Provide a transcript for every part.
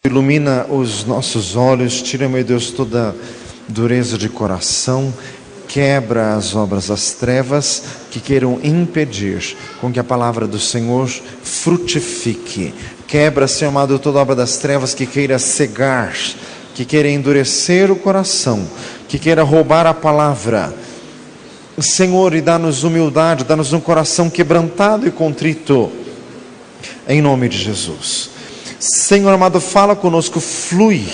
Ilumina os nossos olhos, tira, meu Deus, toda dureza de coração, quebra as obras das trevas que queiram impedir com que a palavra do Senhor frutifique. Quebra, Senhor amado, toda obra das trevas que queira cegar, que queira endurecer o coração, que queira roubar a palavra. Senhor, e dá-nos humildade, dá-nos um coração quebrantado e contrito, em nome de Jesus. Senhor amado, fala conosco, flui,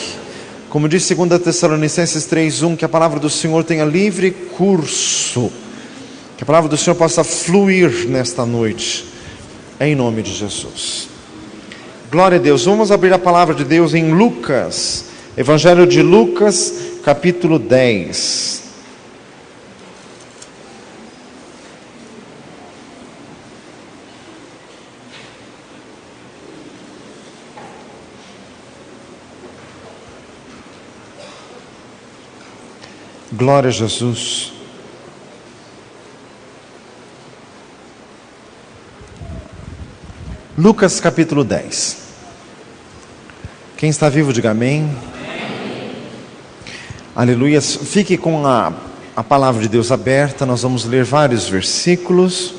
como diz 2 Tessalonicenses 3:1, que a palavra do Senhor tenha livre curso, que a palavra do Senhor possa fluir nesta noite, em nome de Jesus. Glória a Deus. Vamos abrir a palavra de Deus em Lucas, Evangelho de Lucas, capítulo 10. Glória a Jesus. Lucas capítulo 10. Quem está vivo, diga amém. Amém. Aleluia. Fique com a palavra de Deus aberta. Nós vamos ler vários versículos.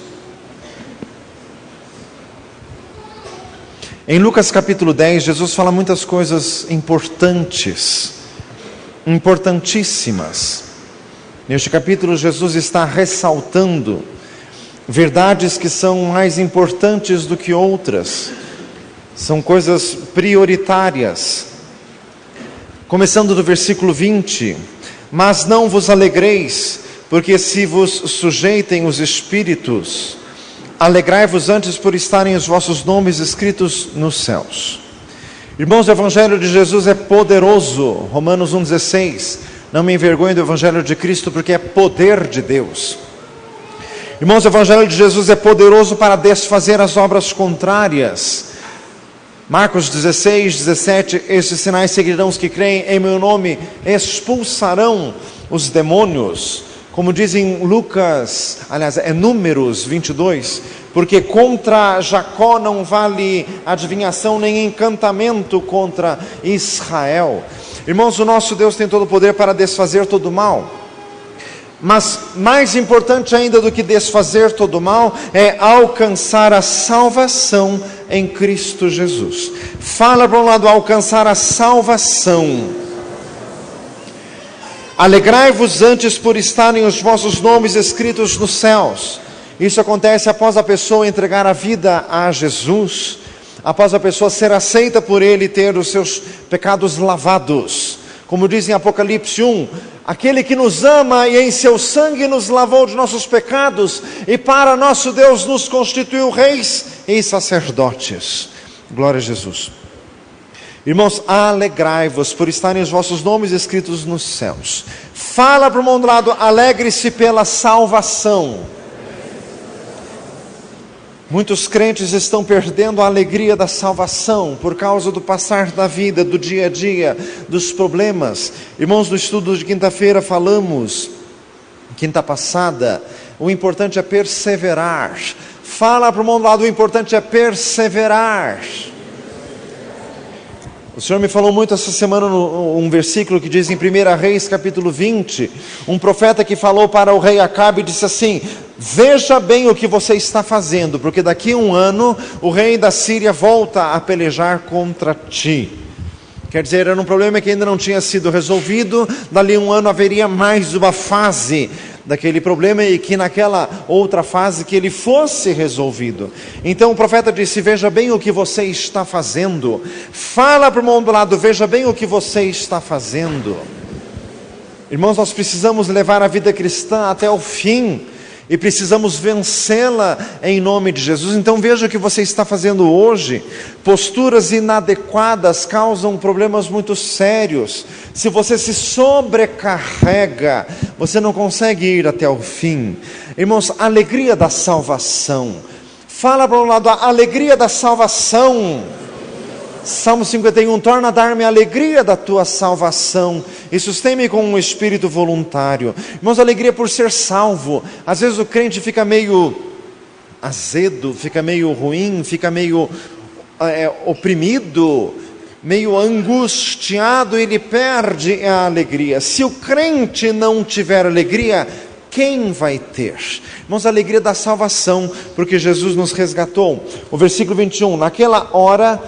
Em Lucas capítulo 10, Jesus fala muitas coisas importantíssimas. Neste capítulo, Jesus está ressaltando verdades que são mais importantes do que outras. São coisas prioritárias. Começando do versículo 20: Mas não vos alegreis, porque se vos sujeitem os espíritos, alegrai-vos antes por estarem os vossos nomes escritos nos céus. Irmãos, o Evangelho de Jesus é poderoso. Romanos 1,16. Não me envergonhe do Evangelho de Cristo, porque é poder de Deus. Irmãos, o Evangelho de Jesus é poderoso para desfazer as obras contrárias. Marcos 16:17. Estes sinais seguirão os que creem em meu nome, expulsarão os demônios. Como diz em Lucas, aliás, é Números 22, porque contra Jacó não vale adivinhação nem encantamento contra Israel. Irmãos, o nosso Deus tem todo o poder para desfazer todo o mal. Mas mais importante ainda do que desfazer todo o mal é alcançar a salvação em Cristo Jesus. Fala para um lado, alcançar a salvação. Alegrai-vos antes por estarem os vossos nomes escritos nos céus. Isso acontece após a pessoa entregar a vida a Jesus, após a pessoa ser aceita por Ele e ter os seus pecados lavados. Como diz em Apocalipse 1, aquele que nos ama e em seu sangue nos lavou de nossos pecados, e para nosso Deus nos constituiu reis e sacerdotes. Glória a Jesus. Irmãos, alegrai-vos por estarem os vossos nomes escritos nos céus. Fala para o mundo do lado, alegre-se pela salvação. Muitos crentes estão perdendo a alegria da salvação por causa do passar da vida, do dia a dia, dos problemas. Irmãos, no estudo de quinta-feira falamos, quinta passada, o importante é perseverar. Fala para o mundo do lado, o importante é perseverar. O Senhor me falou muito essa semana um versículo que diz em 1 Reis capítulo 20, um profeta que falou para o rei Acabe e disse assim: veja bem o que você está fazendo, porque daqui a um ano o rei da Síria volta a pelejar contra ti. Quer dizer, era um problema que ainda não tinha sido resolvido, dali a um ano haveria mais uma fase daquele problema e que naquela outra fase que ele fosse resolvido. Então o profeta disse: veja bem o que você está fazendo. Fala para o mundo do lado, veja bem o que você está fazendo. Irmãos, nós precisamos levar a vida cristã até o fim e precisamos vencê-la em nome de Jesus. Então veja o que você está fazendo hoje. Posturas inadequadas causam problemas muito sérios. Se você se sobrecarrega, você não consegue ir até o fim. Irmãos, a alegria da salvação. Fala para um lado, a alegria da salvação. Salmo 51, torna a dar-me a alegria da tua salvação e sustém-me com um espírito voluntário. Irmãos, alegria por ser salvo. Às vezes o crente fica meio azedo, fica meio ruim, fica meio oprimido, meio angustiado, ele perde a alegria. Se o crente não tiver alegria, quem vai ter? Irmãos, a alegria da salvação, porque Jesus nos resgatou. O versículo 21, naquela hora,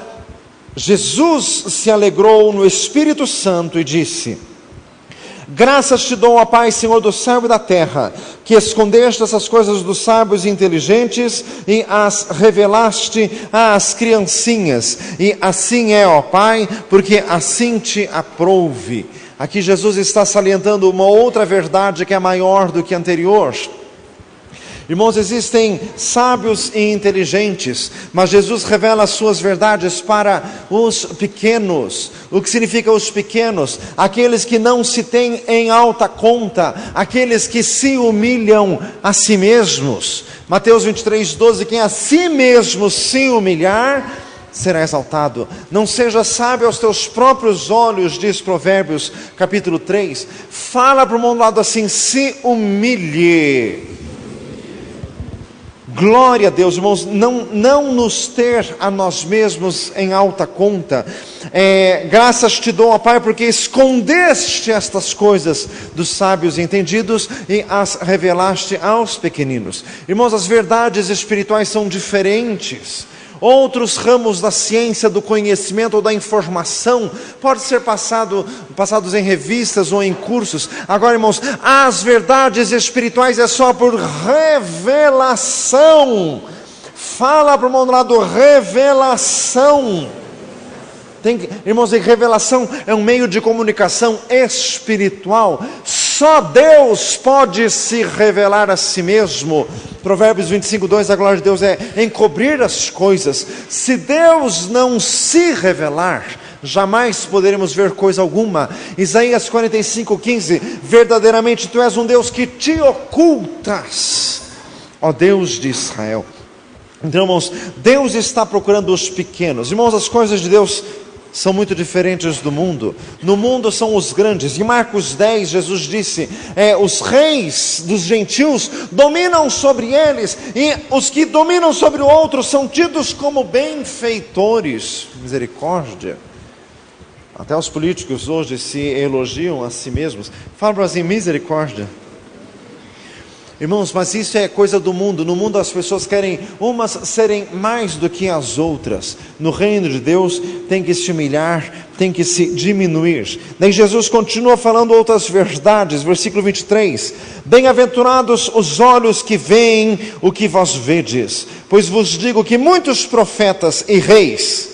Jesus se alegrou no Espírito Santo e disse: graças te dou, ó Pai, Senhor do céu e da terra, que escondeste essas coisas dos sábios e inteligentes e as revelaste às criancinhas. E assim é, ó Pai, porque assim te aprouve. Aqui Jesus está salientando uma outra verdade que é maior do que a anterior. Irmãos, existem sábios e inteligentes, mas Jesus revela as suas verdades para os pequenos. O que significa os pequenos? Aqueles que não se têm em alta conta, aqueles que se humilham a si mesmos. Mateus 23:12, quem a si mesmo se humilhar, será exaltado. Não seja sábio aos teus próprios olhos, diz Provérbios capítulo 3. Fala para o mundo lado assim: se humilhe. Glória a Deus, irmãos, não nos ter a nós mesmos em alta conta. Graças te dou, ó Pai, porque escondeste estas coisas dos sábios entendidos e as revelaste aos pequeninos. Irmãos, as verdades espirituais são diferentes. Outros ramos da ciência, do conhecimento ou da informação podem ser passados em revistas ou em cursos. Agora, irmãos, as verdades espirituais é só por revelação. Fala para o mundo lá do revelação. Irmãos, a revelação é um meio de comunicação espiritual. Só Deus pode se revelar a si mesmo. Provérbios 25:2, a glória de Deus é encobrir as coisas. Se Deus não se revelar, jamais poderemos ver coisa alguma. Isaías 45:15, verdadeiramente tu és um Deus que te ocultas, ó Deus de Israel. Então, irmãos, Deus está procurando os pequenos. Irmãos, as coisas de Deus são muito diferentes do mundo. No mundo são os grandes. Em Marcos 10, Jesus disse: os reis dos gentios dominam sobre eles, e os que dominam sobre o outro são tidos como benfeitores. Misericórdia. Até os políticos hoje se elogiam a si mesmos. Fala para assim: misericórdia. Irmãos, mas isso é coisa do mundo. No mundo as pessoas querem umas serem mais do que as outras. No reino de Deus tem que se humilhar, tem que se diminuir. Daí Jesus continua falando outras verdades. Versículo 23. Bem-aventurados os olhos que veem o que vós vedes, pois vos digo que muitos profetas e reis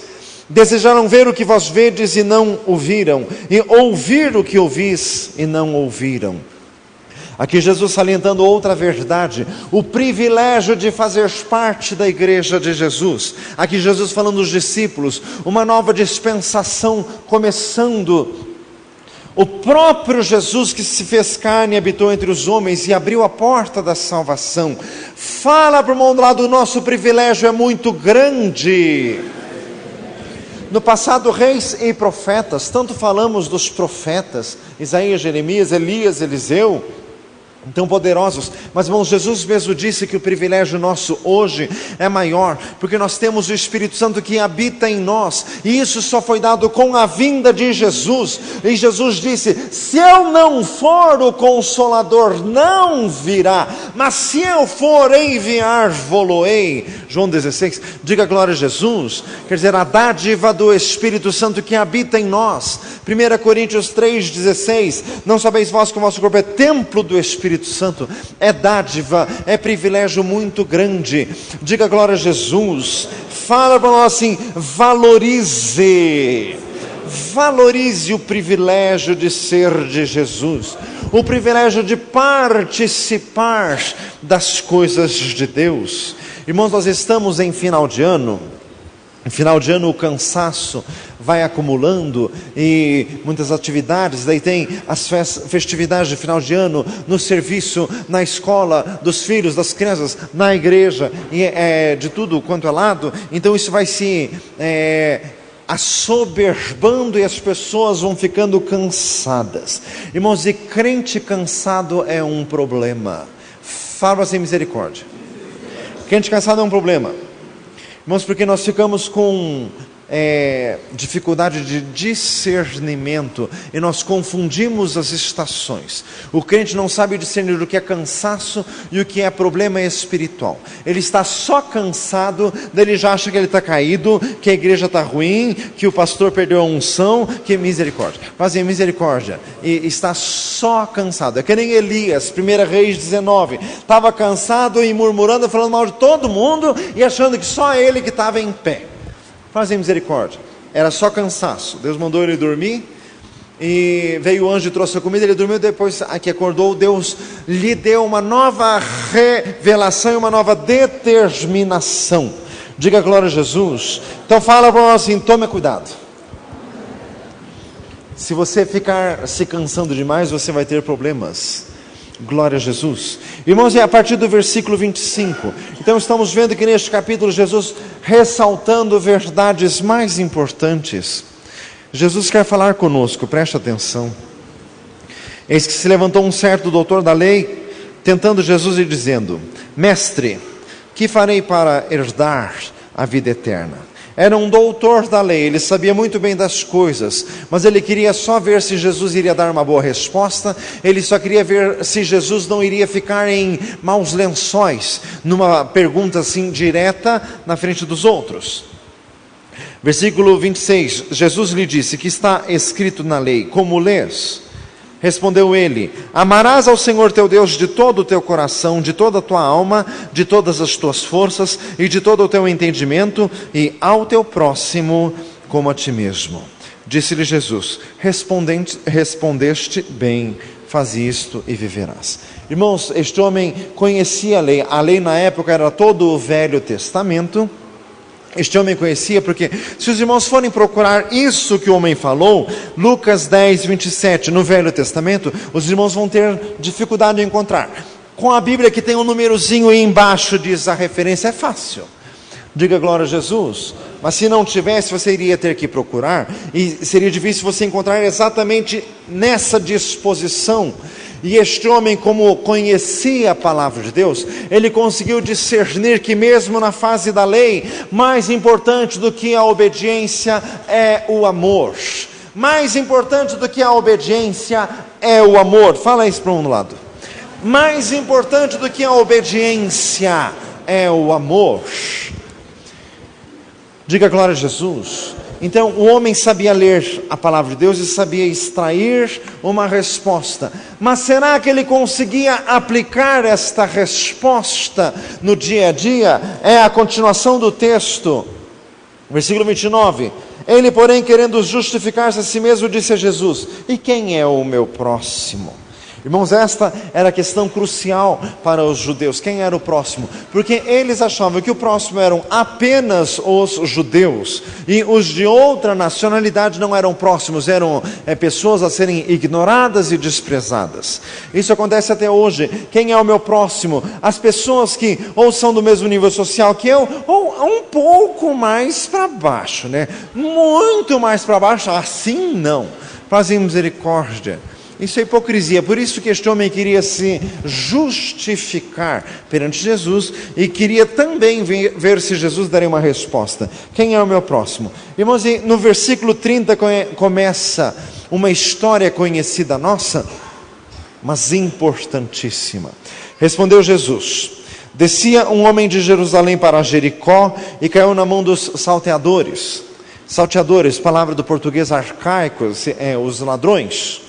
desejaram ver o que vós vedes e não ouviram, e ouvir o que ouvis e não ouviram. Aqui Jesus salientando outra verdade, o privilégio de fazer parte da igreja de Jesus. Aqui Jesus falando dos discípulos, uma nova dispensação começando. O próprio Jesus que se fez carne e habitou entre os homens e abriu a porta da salvação. Fala para o mundo lá do nosso privilégio é muito grande. No passado, reis e profetas, tanto falamos dos profetas, Isaías, Jeremias, Elias, Eliseu, tão poderosos, mas irmãos, Jesus mesmo disse que o privilégio nosso hoje é maior, porque nós temos o Espírito Santo que habita em nós, e isso só foi dado com a vinda de Jesus. E Jesus disse: se eu não for o Consolador, não virá, mas se eu for enviar, vou-lo-ei. João 16, diga glória a Jesus. Quer dizer, a dádiva do Espírito Santo que habita em nós. 1 Coríntios 3,16, não sabeis vós que o vosso corpo é templo do Espírito Santo? É dádiva, é privilégio muito grande. Diga glória a Jesus. Fala para nós assim: valorize o privilégio de ser de Jesus, o privilégio de participar das coisas de Deus. Irmãos, nós estamos em final de ano. Em final de ano o cansaço vai acumulando e muitas atividades, daí tem as festividades de final de ano, no serviço, na escola, dos filhos, das crianças, na igreja, e de tudo quanto é lado. Então isso vai se assoberbando e as pessoas vão ficando cansadas. Irmãos, e crente cansado é um problema. Fala sem misericórdia. Crente cansado é um problema. Irmãos, porque nós ficamos com dificuldade de discernimento e nós confundimos as estações. O crente não sabe discernir o que é cansaço e o que é problema espiritual. Ele está só cansado, daí ele já acha que ele está caído, que a igreja está ruim, que o pastor perdeu a unção, que misericórdia. Fazem misericórdia e está só cansado. É que nem Elias, 1 Reis 19, estava cansado e murmurando, falando mal de todo mundo e achando que só ele que estava em pé. Fazem misericórdia, era só cansaço. Deus mandou ele dormir e veio o anjo e trouxe a comida. Ele dormiu, depois que acordou, Deus lhe deu uma nova revelação e uma nova determinação. Diga glória a Jesus. Então fala para nós assim: tome cuidado. Se você ficar se cansando demais, você vai ter problemas. Glória a Jesus. Irmãos, é a partir do versículo 25. Então estamos vendo que neste capítulo Jesus ressaltando verdades mais importantes. Jesus quer falar conosco, preste atenção. Eis que se levantou um certo doutor da lei, tentando Jesus e dizendo: Mestre, que farei para herdar a vida eterna? Era um doutor da lei, ele sabia muito bem das coisas, mas ele queria só ver se Jesus iria dar uma boa resposta, ele só queria ver se Jesus não iria ficar em maus lençóis, numa pergunta assim direta na frente dos outros. Versículo 26, Jesus lhe disse: que está escrito na lei, como lês? Respondeu ele: amarás ao Senhor teu Deus de todo o teu coração, de toda a tua alma, de todas as tuas forças e de todo o teu entendimento, e ao teu próximo como a ti mesmo. Disse-lhe Jesus: respondeste bem, faz isto e viverás. Irmãos, este homem conhecia a lei na época era todo o Velho Testamento. Este homem conhecia, porque se os irmãos forem procurar isso que o homem falou, Lucas 10, 27, no Velho Testamento, os irmãos vão ter dificuldade de encontrar. Com a Bíblia que tem um númerozinho aí embaixo, diz a referência, é fácil. Diga glória a Jesus. Mas se não tivesse, você iria ter que procurar, e seria difícil você encontrar exatamente nessa disposição. E este homem, como conhecia a palavra de Deus, ele conseguiu discernir que mesmo na fase da lei, mais importante do que a obediência é o amor. Mais importante do que a obediência é o amor. Fala isso para um lado. Mais importante do que a obediência é o amor. Diga glória a Jesus. Então o homem sabia ler a palavra de Deus e sabia extrair uma resposta. Mas será que ele conseguia aplicar esta resposta no dia a dia? É a continuação do texto. Versículo 29. Ele, porém, querendo justificar-se a si mesmo, disse a Jesus: e quem é o meu próximo? Irmãos, esta era a questão crucial para os judeus. Quem era o próximo? Porque eles achavam que o próximo eram apenas os judeus, e os de outra nacionalidade não eram próximos, eram pessoas a serem ignoradas e desprezadas. Isso acontece até hoje. Quem é o meu próximo? As pessoas que ou são do mesmo nível social que eu, ou um pouco mais para baixo, né? Muito mais para baixo, assim não. Fazem misericórdia. Isso é hipocrisia. Por isso que este homem queria se justificar perante Jesus e queria também ver se Jesus daria uma resposta. Quem é o meu próximo? Irmãos, no versículo 30 começa uma história conhecida nossa, mas importantíssima. Respondeu Jesus: descia um homem de Jerusalém para Jericó e caiu na mão dos salteadores. Salteadores, palavra do português arcaico, os ladrões,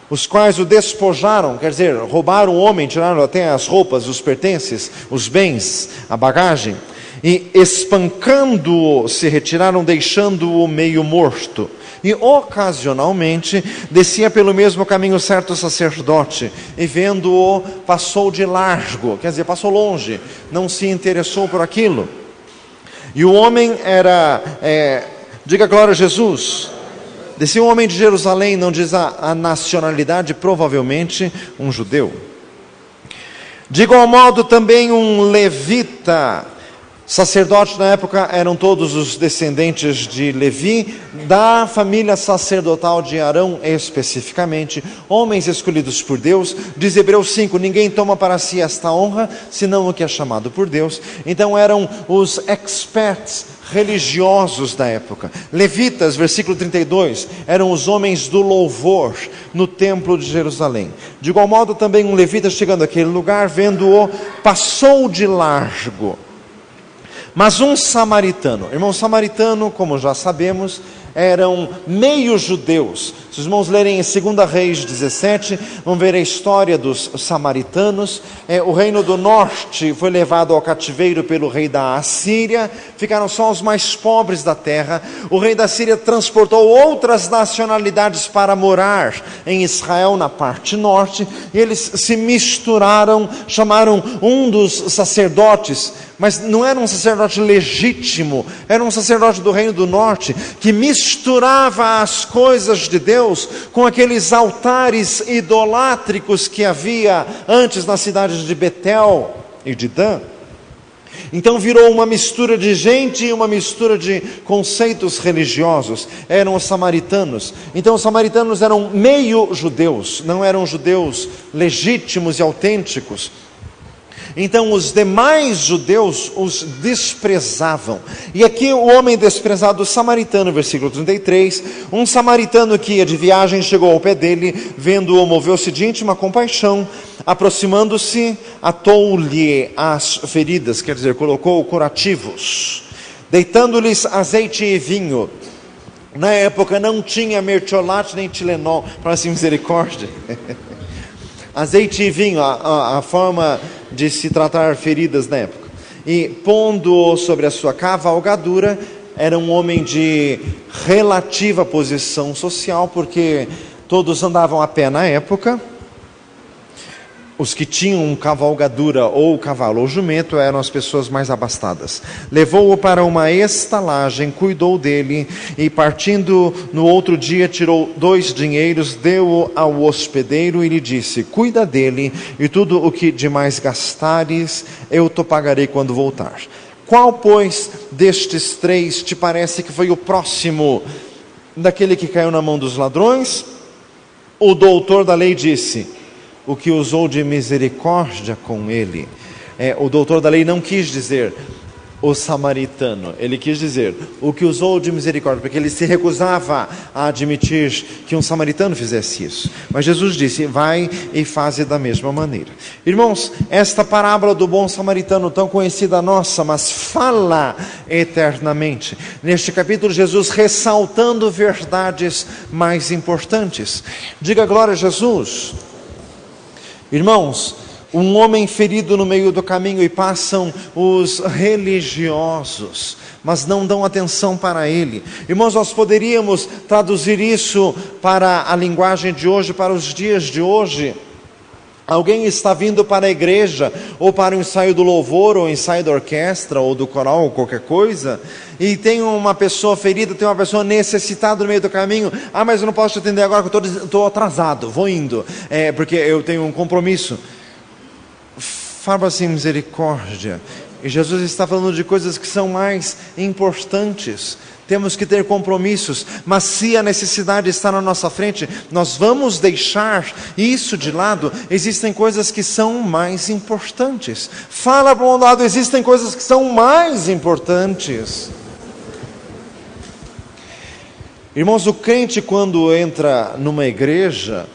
os quais o despojaram, quer dizer, roubaram o homem, tiraram até as roupas, os pertences, os bens, a bagagem, e espancando-o, se retiraram, deixando-o meio morto. E ocasionalmente descia pelo mesmo caminho certo sacerdote, e vendo-o, passou de largo, quer dizer, passou longe, não se interessou por aquilo. E o homem era, diga glória a Jesus, descia um homem de Jerusalém, não diz a nacionalidade, provavelmente um judeu. De igual modo também um levita, Sacerdotes na época eram todos os descendentes de Levi, da família sacerdotal de Arão especificamente, homens escolhidos por Deus. Diz Hebreus 5, ninguém toma para si esta honra, senão o que é chamado por Deus. Então eram os experts religiosos da época. Levitas, versículo 32, eram os homens do louvor no templo de Jerusalém. De igual modo também um levita chegando àquele lugar, vendo-o, passou de largo. Mas um samaritano, irmão, samaritano, como já sabemos, eram meio judeus. Se os irmãos lerem em 2 Reis 17, vão ver a história dos samaritanos. O reino do norte foi levado ao cativeiro pelo rei da Assíria, ficaram só os mais pobres da terra. O rei da Assíria transportou outras nacionalidades para morar em Israel, na parte norte, e eles se misturaram, chamaram um dos sacerdotes, mas não era um sacerdote legítimo, era um sacerdote do reino do norte, que misturava as coisas de Deus com aqueles altares idolátricos que havia antes nas cidades de Betel e de Dan. Então virou uma mistura de gente e uma mistura de conceitos religiosos. Eram os samaritanos. Então os samaritanos eram meio judeus, não eram judeus legítimos e autênticos. Então os demais judeus os desprezavam. E aqui o homem desprezado, o samaritano, versículo 33, um samaritano que ia de viagem chegou ao pé dele, vendo-o, moveu-se de íntima compaixão, aproximando-se, atou-lhe as feridas, quer dizer, colocou curativos, deitando-lhes azeite e vinho. Na época não tinha mertiolate nem Tilenol, para assim misericórdia. Azeite e vinho, a forma de se tratar feridas na época. E pondo-o sobre a sua cavalgadura, era um homem de relativa posição social, porque todos andavam a pé na época. Os que tinham cavalgadura ou cavalo ou jumento eram as pessoas mais abastadas. Levou-o para uma estalagem, cuidou dele e partindo no outro dia tirou 2 dinheiros, deu-o ao hospedeiro e lhe disse: cuida dele e tudo o que demais gastares eu te pagarei quando voltar. Qual, pois, destes 3 te parece que foi o próximo daquele que caiu na mão dos ladrões? O doutor da lei disse: o que usou de misericórdia com ele. O doutor da lei não quis dizer o samaritano, ele quis dizer o que usou de misericórdia, porque ele se recusava a admitir que um samaritano fizesse isso. Mas Jesus disse: vai e faze da mesma maneira. Irmãos, esta parábola do bom samaritano, tão conhecida nossa, mas fala eternamente. Neste capítulo, Jesus ressaltando verdades mais importantes. Diga glória a Jesus. Irmãos, um homem ferido no meio do caminho e passam os religiosos, mas não dão atenção para ele. Irmãos, nós poderíamos traduzir isso para a linguagem de hoje, para os dias de hoje. Alguém está vindo para a igreja, ou para o ensaio do louvor, ou o ensaio da orquestra, ou do coral, ou qualquer coisa, e tem uma pessoa ferida, tem uma pessoa necessitada no meio do caminho. Mas eu não posso te atender agora, porque eu estou atrasado, vou indo, porque eu tenho um compromisso. Fala assim, misericórdia. E Jesus está falando de coisas que são mais importantes. Temos que ter compromissos, mas se a necessidade está na nossa frente, nós vamos deixar isso de lado. Existem coisas que são mais importantes. Fala para um lado, existem coisas que são mais importantes. Irmãos, o crente, quando entra numa igreja,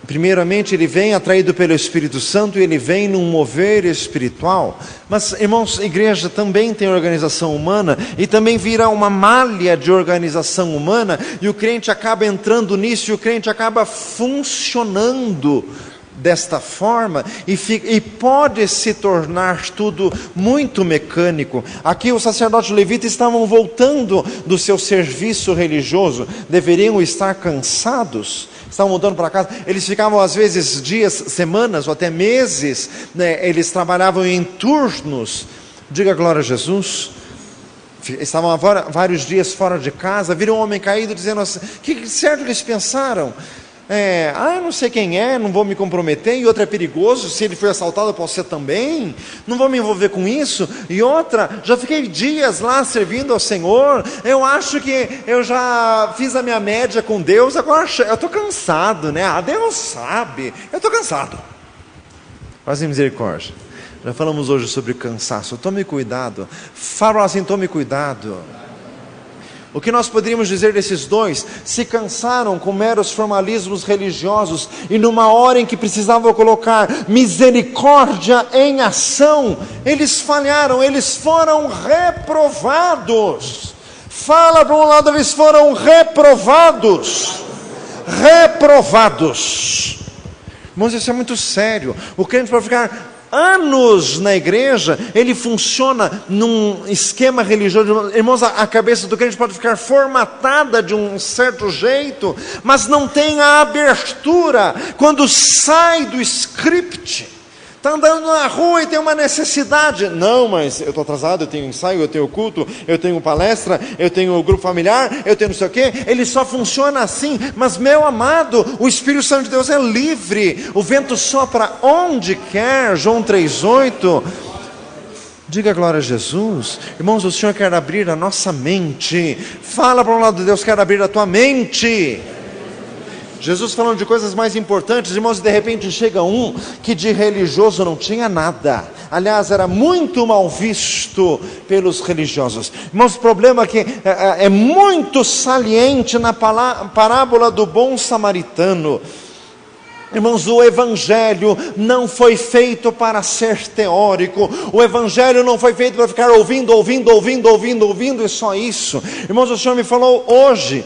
primeiramente ele vem atraído pelo Espírito Santo e ele vem num mover espiritual. Mas, irmãos, a igreja também tem organização humana e também vira uma malha de organização humana, e o crente acaba entrando nisso e o crente acaba funcionando desta forma e pode se tornar tudo muito mecânico. Aqui os sacerdotes levitas estavam voltando do seu serviço religioso, deveriam estar cansados, estavam voltando para casa. Eles ficavam às vezes dias, semanas ou até meses, eles trabalhavam em turnos. Diga glória a Jesus. Estavam vários dias fora de casa, viram um homem caído, dizendo assim: que certo eles pensaram? eu não sei quem é, não vou me comprometer, e outra é perigoso, se ele foi assaltado eu posso ser também, não vou me envolver com isso, e outra, já fiquei dias lá servindo ao Senhor, eu acho que eu já fiz a minha média com Deus, agora eu estou cansado, né? Deus sabe, eu estou cansado. Faz misericórdia. Já falamos hoje sobre cansaço. Tome cuidado. Fala assim, tome cuidado. O que nós poderíamos dizer desses dois? Se cansaram com meros formalismos religiosos e numa hora em que precisavam colocar misericórdia em ação, eles falharam, eles foram reprovados. Fala para um lado, eles foram reprovados. Reprovados. Irmãos, isso é muito sério. O crente pode ficar anos na igreja, ele funciona num esquema religioso. Irmãos, a cabeça do crente pode ficar formatada de um certo jeito, mas não tem a abertura quando sai do script. Está andando na rua e tem uma necessidade. Não, mas eu estou atrasado, eu tenho ensaio, eu tenho culto, eu tenho palestra, eu tenho grupo familiar, eu tenho não sei o quê. Ele só funciona assim. Mas, meu amado, o Espírito Santo de Deus é livre. O vento sopra onde quer. João 3,8. Diga glória a Jesus. Irmãos, o Senhor quer abrir a nossa mente. Fala para um lado de Deus, quer abrir a tua mente. Jesus falando de coisas mais importantes, irmãos, e de repente chega um que de religioso não tinha nada. Aliás, era muito mal visto pelos religiosos. Irmãos, o problema é que é muito saliente na parábola do bom samaritano. Irmãos, o Evangelho não foi feito para ser teórico. O Evangelho não foi feito para ficar ouvindo e só isso. Irmãos, o Senhor me falou hoje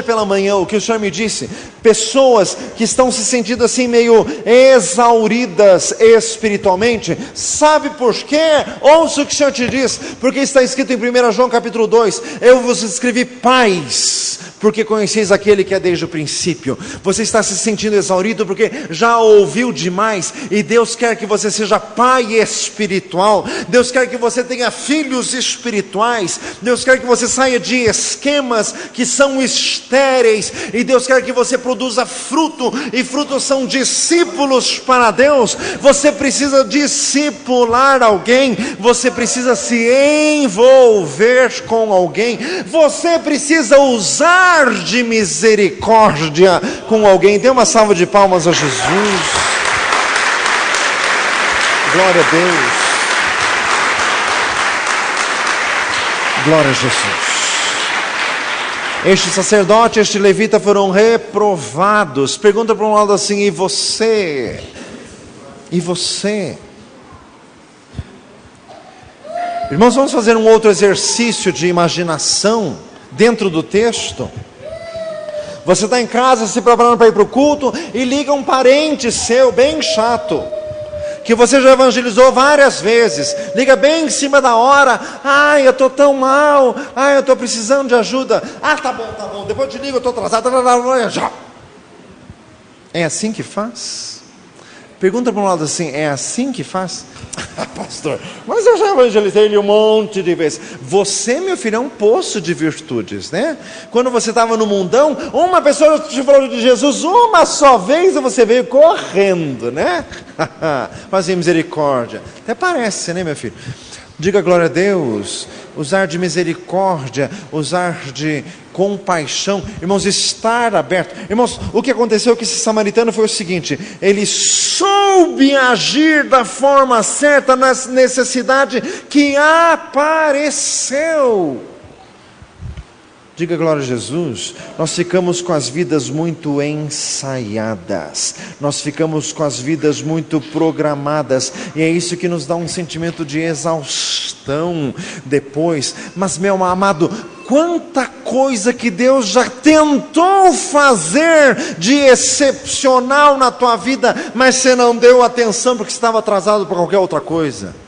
pela manhã, o que o Senhor me disse, pessoas que estão se sentindo assim meio exauridas espiritualmente, sabe por quê? Ouça o que o Senhor te diz, porque está escrito em 1 João capítulo 2, eu vos escrevi pais, porque conheceis aquele que é desde o princípio. Você está se sentindo exaurido porque já ouviu demais, e Deus quer que você seja pai espiritual, Deus quer que você tenha filhos espirituais, Deus quer que você saia de esquemas que são estéreis, e Deus quer que você produza fruto, e frutos são discípulos para Deus. Você precisa discipular alguém, você precisa se envolver com alguém, você precisa usar de misericórdia com alguém. Dê uma salva de palmas a Jesus. Glória a Deus. Glória a Jesus. Este sacerdote, este levita foram reprovados. Pergunta para um lado assim, e você? E você? Irmãos, vamos fazer um outro exercício de imaginação dentro do texto. Você está em casa se preparando para ir para o culto e liga um parente seu bem chato, que você já evangelizou várias vezes, liga bem em cima da hora. Eu estou tão mal, eu estou precisando de ajuda. Tá bom, depois eu te ligo, eu estou atrasado. É assim que faz? Pergunta para um lado assim, é assim que faz? Pastor, mas eu já evangelizei ele um monte de vezes. Você, meu filho, é um poço de virtudes, né? Quando você estava no mundão, uma pessoa te falou de Jesus uma só vez e você veio correndo, né? Fazer misericórdia. Até parece, né, meu filho? Diga glória a Deus. Usar de misericórdia, usar de compaixão. Irmãos, estar aberto. Irmãos, o que aconteceu com esse samaritano foi o seguinte: ele soube agir da forma certa na necessidade que apareceu. Diga glória a Jesus. Nós ficamos com as vidas muito ensaiadas, nós ficamos com as vidas muito programadas, e é isso que nos dá um sentimento de exaustão depois. Mas, meu amado, quanta coisa que Deus já tentou fazer de excepcional na tua vida, mas você não deu atenção porque estava atrasado para qualquer outra coisa.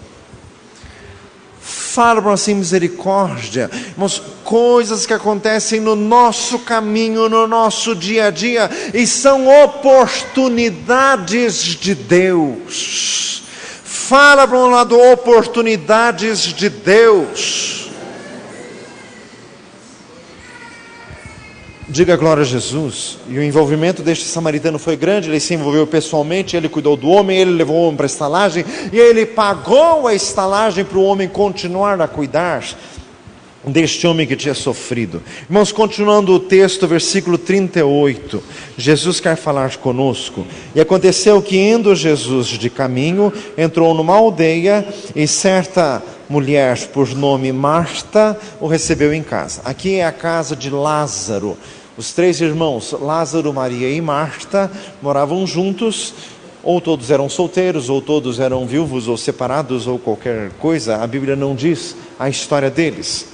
Fala para assim, misericórdia. Irmãos, coisas que acontecem no nosso caminho, no nosso dia a dia, e são oportunidades de Deus. Fala para um lado, oportunidades de Deus. Diga glória a Jesus. E o envolvimento deste samaritano foi grande, ele se envolveu pessoalmente, ele cuidou do homem, ele levou o homem para a estalagem, e ele pagou a estalagem para o homem continuar a cuidar deste homem que tinha sofrido. Irmãos, continuando o texto, versículo 38, Jesus quer falar conosco. E aconteceu que, indo Jesus de caminho, entrou numa aldeia, e certa mulher, por nome Marta, o recebeu em casa. Aqui é a casa de Lázaro. Os 3 irmãos, Lázaro, Maria e Marta, moravam juntos. Ou todos eram solteiros, ou todos eram viúvos, ou separados, ou qualquer coisa. A Bíblia não diz a história deles.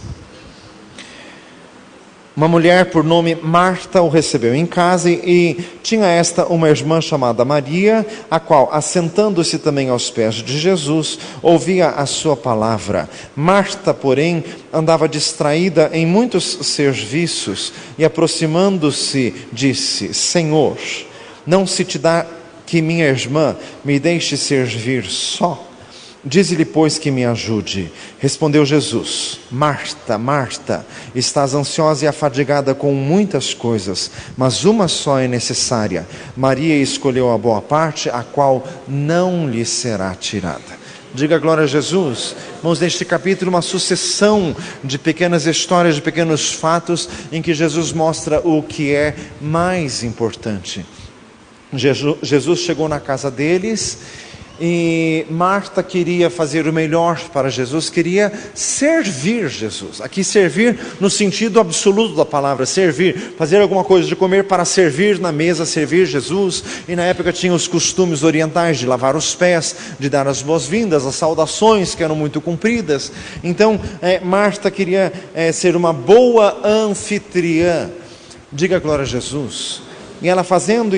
Uma mulher por nome Marta o recebeu em casa, e tinha esta uma irmã chamada Maria, a qual, assentando-se também aos pés de Jesus, ouvia a sua palavra. Marta, porém, andava distraída em muitos serviços, e aproximando-se, disse: Senhor, não se te dá que minha irmã me deixe servir só? Dize-lhe, pois, que me ajude. Respondeu Jesus: Marta, Marta, estás ansiosa e afadigada com muitas coisas, mas uma só é necessária. Maria escolheu a boa parte, a qual não lhe será tirada. Diga glória a Jesus. Irmãos, neste capítulo, uma sucessão de pequenas histórias, de pequenos fatos, em que Jesus mostra o que é mais importante. Jesus chegou na casa deles, e Marta queria fazer o melhor para Jesus, queria servir Jesus. Aqui servir no sentido absoluto da palavra, servir, fazer alguma coisa de comer para servir na mesa, servir Jesus. E na época tinha os costumes orientais de lavar os pés, de dar as boas-vindas, as saudações que eram muito compridas. Então Marta queria ser uma boa anfitriã. Diga glória a Jesus. E ela fazendo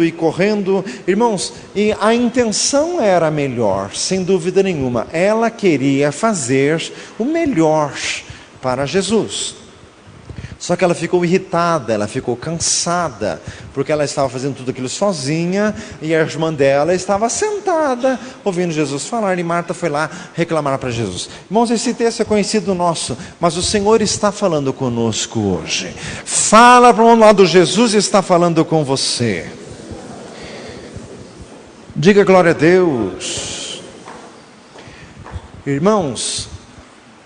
e correndo, irmãos, e a intenção era melhor, sem dúvida nenhuma. Ela queria fazer o melhor para Jesus. Só que ela ficou irritada, ela ficou cansada, porque ela estava fazendo tudo aquilo sozinha, e a irmã dela estava sentada, ouvindo Jesus falar, e Marta foi lá reclamar para Jesus. Irmãos, esse texto é conhecido nosso, mas o Senhor está falando conosco hoje. Fala para um lado, Jesus está falando com você. Diga glória a Deus. Irmãos,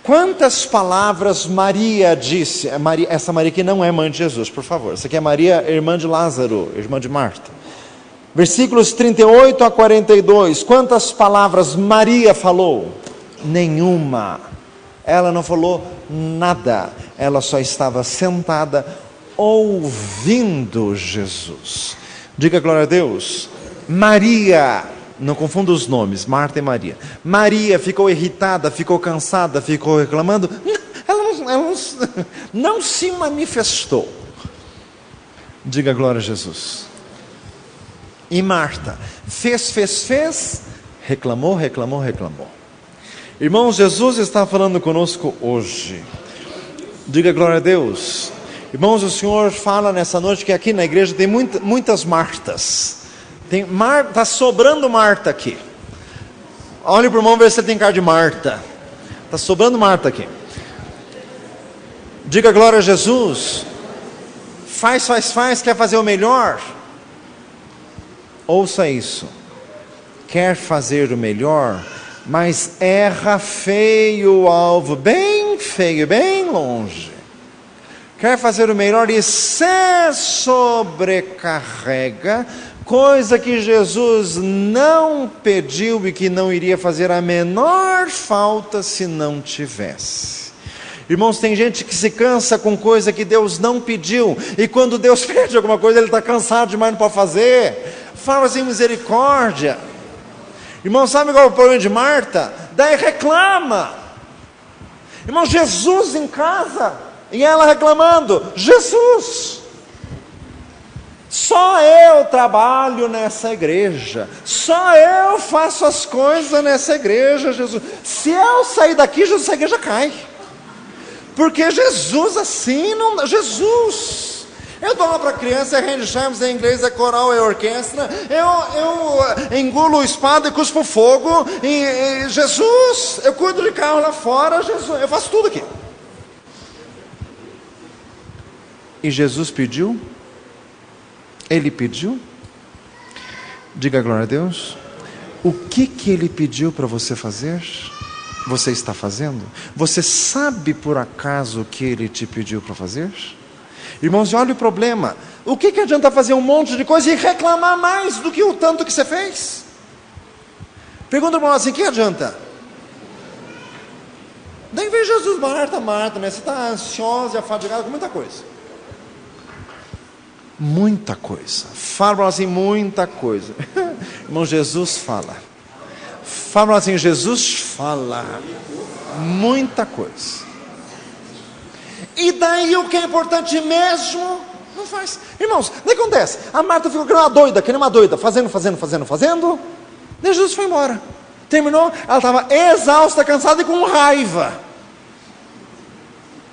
quantas palavras Maria disse? Essa Maria que não é mãe de Jesus, por favor. Essa aqui é Maria, irmã de Lázaro, irmã de Marta. Versículos 38 a 42. Quantas palavras Maria falou? Nenhuma. Ela não falou nada. Ela só estava sentada ouvindo Jesus. Diga glória a Deus. Maria, não confunda os nomes, Marta e Maria. Maria ficou irritada, ficou cansada, ficou reclamando. Ela não se manifestou. Diga glória a Jesus. E Marta fez, reclamou. Irmãos, Jesus está falando conosco hoje. Diga glória a Deus. Irmãos, o Senhor fala nessa noite que aqui na igreja tem muitas Martas. Está sobrando Marta aqui. Olhe para o irmão, ver se ele tem cara de Marta. Está sobrando Marta aqui. Diga glória a Jesus. Faz, quer fazer o melhor? Ouça isso. Quer fazer o melhor, mas erra feio o alvo, bem feio, bem longe. Quer fazer o melhor e se sobrecarrega, coisa que Jesus não pediu e que não iria fazer a menor falta se não tivesse. Irmãos, tem gente que se cansa com coisa que Deus não pediu, e quando Deus pede alguma coisa, ele está cansado demais, não pode fazer. Fala assim, misericórdia. Irmão, sabe qual é o problema de Marta? Daí reclama. Irmão, Jesus em casa, e ela reclamando, Jesus, só eu trabalho nessa igreja, só eu faço as coisas nessa igreja, Jesus. Se eu sair daqui, Jesus, essa igreja cai. Porque Jesus assim não... Jesus, eu dou aula para criança, é Randy Chimes, é inglês, é coral, é orquestra, eu engulo espada e cuspo fogo, e Jesus, eu cuido de carro lá fora, Jesus, eu faço tudo aqui. E Jesus pediu? Ele pediu? Diga glória a Deus. O que Ele pediu para você fazer? Você está fazendo? Você sabe por acaso o que Ele te pediu para fazer? Irmãos, olha o problema. O que adianta fazer um monte de coisa e reclamar mais do que o tanto que você fez? Pergunta para nós assim, o que adianta? Nem vejo Jesus, Marta, né? Você está ansiosa e afadigada com muita coisa. Muita coisa. Fala assim, muita coisa. Irmão, Jesus fala. Fala assim, Jesus fala. Muita coisa. E daí o que é importante mesmo, não faz. Irmãos, o que acontece? A Marta ficou que nem uma doida, fazendo. Daí Jesus foi embora. Terminou, ela estava exausta, cansada e com raiva.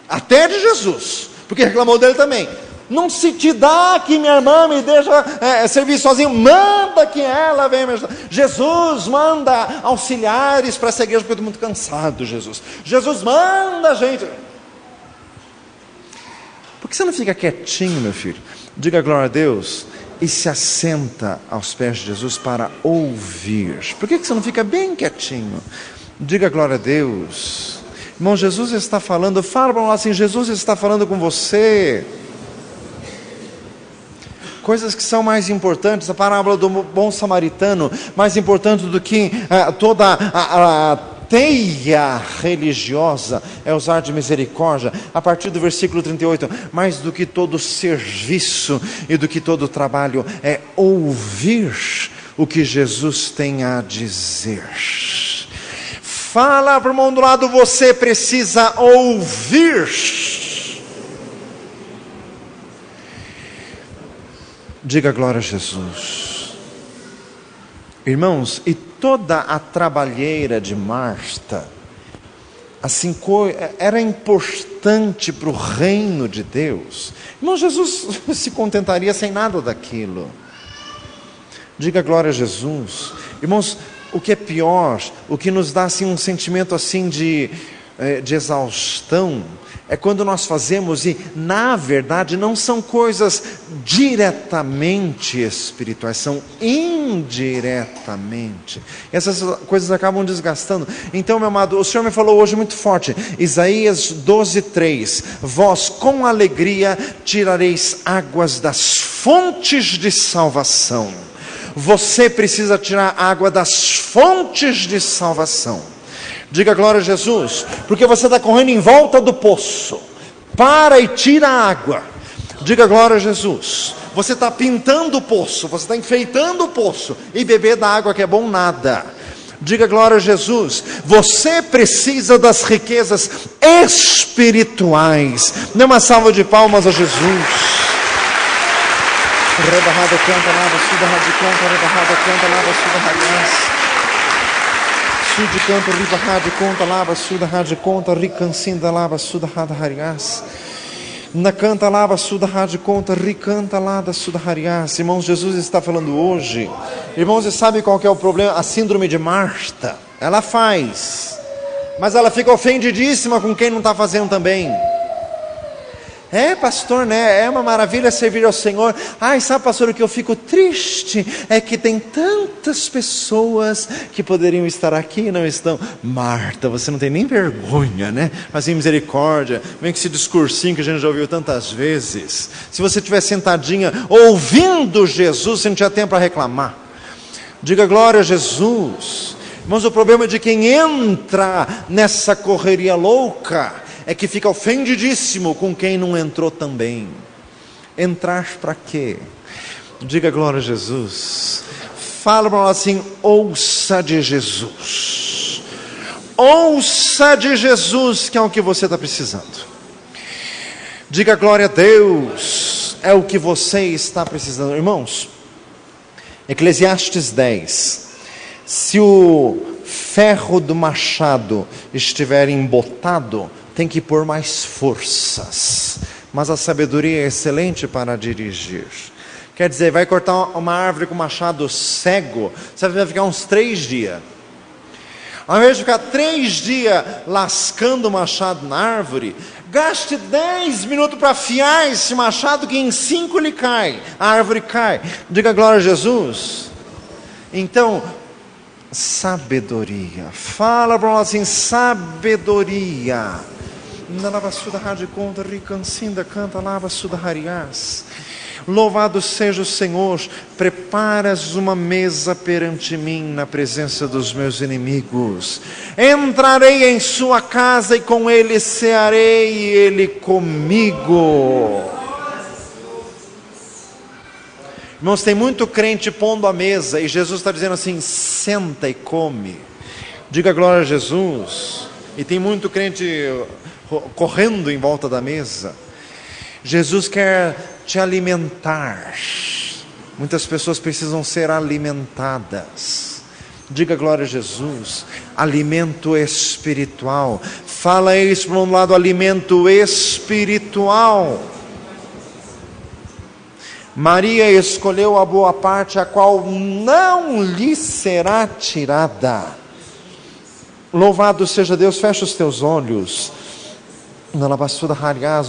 Até de Jesus, porque reclamou dele também. Não se te dá que minha irmã me deixa servir sozinho, manda que ela venha me ajudar. Jesus manda auxiliares para essa igreja, porque eu estou muito cansado, Jesus. Jesus manda gente. Por que você não fica quietinho, meu filho? Diga glória a Deus e se assenta aos pés de Jesus para ouvir. Por que você não fica bem quietinho? Diga glória a Deus. Irmão, Jesus está falando, fala para nós assim, Jesus está falando com você. Coisas que são mais importantes, a parábola do bom samaritano, mais importante do que toda a teia religiosa, é usar de misericórdia, a partir do versículo 38, mais do que todo serviço e do que todo trabalho, é ouvir o que Jesus tem a dizer. Fala para o irmão do lado, você precisa ouvir. Diga glória a Jesus. Irmãos, e toda a trabalheira de Marta, assim, era importante para o reino de Deus. Irmão, Jesus se contentaria sem nada daquilo. Diga glória a Jesus. Irmãos, o que é pior, o que nos dá assim um sentimento assim de exaustão, é quando nós fazemos e na verdade não são coisas diretamente espirituais, são indiretamente. Essas coisas acabam desgastando. Então, meu amado, o Senhor me falou hoje muito forte, Isaías 12:3, vós com alegria tirareis águas das fontes de salvação. Você precisa tirar água das fontes de salvação. Diga glória a Jesus, porque você está correndo em volta do poço. Para e tira a água. Diga glória a Jesus. Você está pintando o poço, você está enfeitando o poço, e beber da água que é bom nada. Diga glória a Jesus. Você precisa das riquezas espirituais. Dê uma salva de palmas a Jesus. Rebarrada canta, lava, suda, radicanta, rebarrada canta, lava, suda, radiance. Sude canto, riba, rádio, conta, lava, suda, rádio, conta, ricancinda, lava, suda, rada, hariás. Na canta, lava, suda, rádio, conta, ricanta, lada, suda, hariás. Irmãos, Jesus está falando hoje. Irmãos, você sabe qual que é o problema? A síndrome de Marta. Ela faz, mas ela fica ofendidíssima com quem não está fazendo também. Pastor, né? É uma maravilha servir ao Senhor. Ai, sabe, pastor, o que eu fico triste é que tem tantas pessoas que poderiam estar aqui e não estão. Marta, você não tem nem vergonha, né? Mas em misericórdia, vem com esse discursinho que a gente já ouviu tantas vezes. Se você estiver sentadinha ouvindo Jesus, você não tinha tempo para reclamar. Diga glória a Jesus. Irmãos, o problema é de quem entra nessa correria louca é que fica ofendidíssimo com quem não entrou também. Entrar para quê? Diga glória a Jesus. Fala para nós assim, ouça de Jesus. Ouça de Jesus, que é o que você está precisando. Diga glória a Deus, é o que você está precisando. Irmãos, Eclesiastes 10, se o ferro do machado estiver embotado, tem que pôr mais forças, mas a sabedoria é excelente para dirigir. Quer dizer, vai cortar uma árvore com machado cego, você vai ficar uns 3 dias. Ao invés de ficar 3 dias lascando o machado na árvore, gaste 10 minutos para afiar esse machado, que em 5 ele cai, a árvore cai. Diga glória a Jesus. Então, sabedoria. Fala para nós assim, sabedoria. Louvado seja o Senhor, preparas uma mesa perante mim na presença dos meus inimigos. Entrarei em sua casa e com ele cearei e ele comigo. Irmãos, tem muito crente pondo a mesa e Jesus está dizendo assim, senta e come. Diga glória a Jesus. E tem muito crente correndo em volta da mesa. Jesus quer te alimentar. Muitas pessoas precisam ser alimentadas. Diga glória a Jesus. Alimento espiritual. Fala isso para um lado, alimento espiritual. Maria escolheu a boa parte, a qual não lhe será tirada. Louvado seja Deus. Fecha os teus olhos.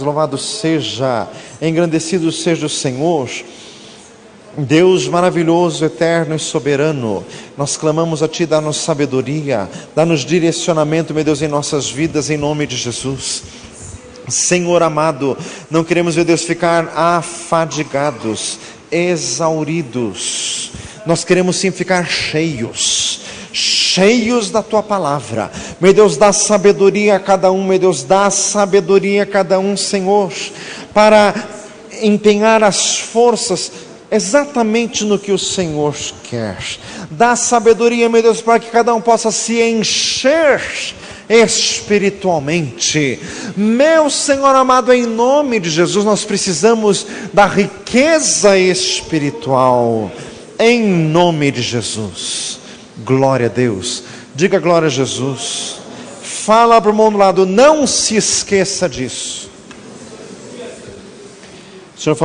Louvado seja, engrandecido seja o Senhor, Deus maravilhoso, eterno e soberano. Nós clamamos a Ti, dá-nos sabedoria, dá-nos direcionamento, meu Deus, em nossas vidas, em nome de Jesus. Senhor amado, não queremos, meu Deus, ficar afadigados, exauridos. Nós queremos sim ficar cheios da Tua palavra. Meu Deus, dá sabedoria a cada um, meu Deus, dá sabedoria a cada um, Senhor, para empenhar as forças exatamente no que o Senhor quer. Dá sabedoria, meu Deus, para que cada um possa se encher espiritualmente. Meu Senhor amado, em nome de Jesus, nós precisamos da riqueza espiritual, em nome de Jesus. Glória a Deus. Diga glória a Jesus. Fala para o mundo do lado, não se esqueça disso.